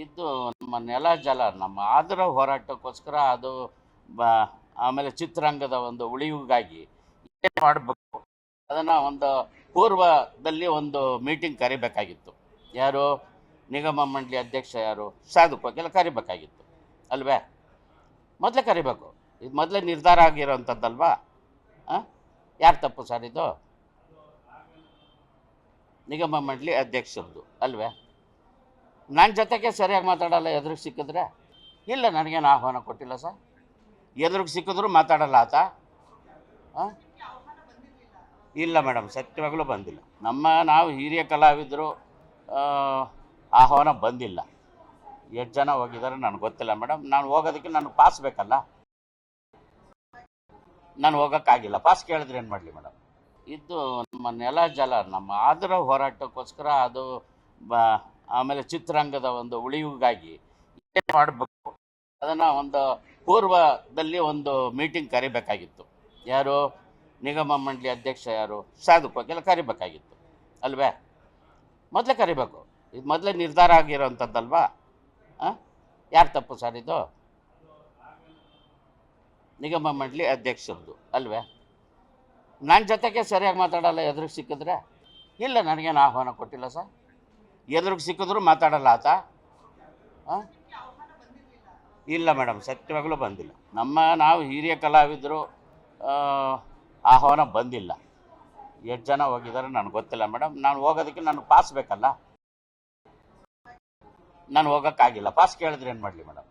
ಇದು ನಮ್ಮ ನೆಲ ಜಲ ನಮ್ಮ ಆದರ ಹೋರಾಟಕ್ಕೋಸ್ಕರ ಅದು ಆಮೇಲೆ ಚಿತ್ರರಂಗದ ಒಂದು ಉಳಿವಿಗಾಗಿ ಏನು ಮಾಡಬೇಕು ಅದನ್ನು ಒಂದು ಪೂರ್ವದಲ್ಲಿ ಒಂದು ಮೀಟಿಂಗ್ ಕರಿಬೇಕಾಗಿತ್ತು. ಯಾರು ನಿಗಮ ಮಂಡಳಿ ಅಧ್ಯಕ್ಷ ಯಾರು ಸಾಧು ಕೋಕಿಲ ಕರಿಬೇಕಾಗಿತ್ತು ಅಲ್ವೇ? ಮೊದಲೇ ಕರಿಬೇಕು. ಇದು ಮೊದಲೇ ನಿರ್ಧಾರ ಆಗಿರೋವಂಥದ್ದಲ್ವಾ? ಯಾರು ತಪ್ಪು ಸರ್ ಇದು? ನಿಗಮ ಮಂಡಳಿ ಅಧ್ಯಕ್ಷರದು ಅಲ್ವೇ? ನನ್ನ ಜೊತೆಗೆ ಸರಿಯಾಗಿ ಮಾತಾಡಲ್ಲ. ಎದುರಿಗೆ ಸಿಕ್ಕಿದ್ರೆ ಇಲ್ಲ, ನನಗೇನು ಆಹ್ವಾನ ಕೊಟ್ಟಿಲ್ಲ ಸರ್. ಎದುರಿಗೆ ಸಿಕ್ಕಿದ್ರು ಮಾತಾಡಲ್ಲ ಆತ. ಇಲ್ಲ ಮೇಡಮ್, ಸತ್ಯವಾಗಲೂ ಬಂದಿಲ್ಲ. ನಾವು ಹಿರಿಯ ಕಲಾವಿದರು, ಆಹ್ವಾನ ಬಂದಿಲ್ಲ. ಎಷ್ಟು ಜನ ಹೋಗಿದ್ದಾರೆ ನನಗೆ ಗೊತ್ತಿಲ್ಲ ಮೇಡಮ್. ನಾನು ಹೋಗೋದಕ್ಕೆ ನನಗೆ ಪಾಸ್ ಬೇಕಲ್ಲ, ನಾನು ಹೋಗೋಕ್ಕಾಗಿಲ್ಲ. ಪಾಸ್ ಕೇಳಿದ್ರೆ ಏನು ಮಾಡಲಿ ಮೇಡಮ್? ಇದು ನಮ್ಮ ನೆಲ ಜಲ ನಮ್ಮ ಆದರ ಹೋರಾಟಕ್ಕೋಸ್ಕರ ಅದು ಆಮೇಲೆ ಚಿತ್ರರಂಗದ ಒಂದು ಉಳಿವಿಗಾಗಿ ಏನು ಮಾಡಬೇಕು ಅದನ್ನು ಒಂದು ಪೂರ್ವದಲ್ಲಿ ಒಂದು ಮೀಟಿಂಗ್ ಕರಿಬೇಕಾಗಿತ್ತು. ಯಾರು ನಿಗಮ ಮಂಡಳಿ ಅಧ್ಯಕ್ಷ ಯಾರು ಸಾಧು ಕೋಕಿಲ ಕರಿಬೇಕಾಗಿತ್ತು ಅಲ್ವೇ? ಮೊದಲೇ ಕರಿಬೇಕು. ಇದು ಮೊದಲೇ ನಿರ್ಧಾರ ಆಗಿರೋವಂಥದ್ದಲ್ವಾ? ಯಾರು ತಪ್ಪು ಸರ್ ಇದು? ನಿಗಮ ಮಂಡಳಿ ಅಧ್ಯಕ್ಷರದು ಅಲ್ವೇ? ನನ್ನ ಜೊತೆಗೆ ಸರಿಯಾಗಿ ಮಾತಾಡಲ್ಲ. ಎದುರಿಗೆ ಸಿಕ್ಕಿದ್ರೆ ಇಲ್ಲ, ನನಗೇನು ಆಹ್ವಾನ ಕೊಟ್ಟಿಲ್ಲ ಸರ್. ಎದುರಿಗೆ ಸಿಕ್ಕಿದ್ರು ಮಾತಾಡಲ್ಲ ಆತ. ಇಲ್ಲ ಮೇಡಮ್, ಸತ್ಯವಾಗಲೂ ಬಂದಿಲ್ಲ. ನಾವು ಹಿರಿಯ ಕಲಾವಿದರು, ಆಹ್ವಾನ ಬಂದಿಲ್ಲ. ಎಷ್ಟು ಜನ ಹೋಗಿದ್ದಾರೆ ನನಗೆ ಗೊತ್ತಿಲ್ಲ ಮೇಡಮ್. ನಾನು ಹೋಗೋದಕ್ಕೆ ನನಗೆ ಪಾಸ್ ಬೇಕಲ್ಲ, ನಾನು ಹೋಗೋಕ್ಕಾಗಿಲ್ಲ. ಪಾಸ್ ಕೇಳಿದ್ರೆ ಏನು ಮಾಡಲಿ ಮೇಡಮ್?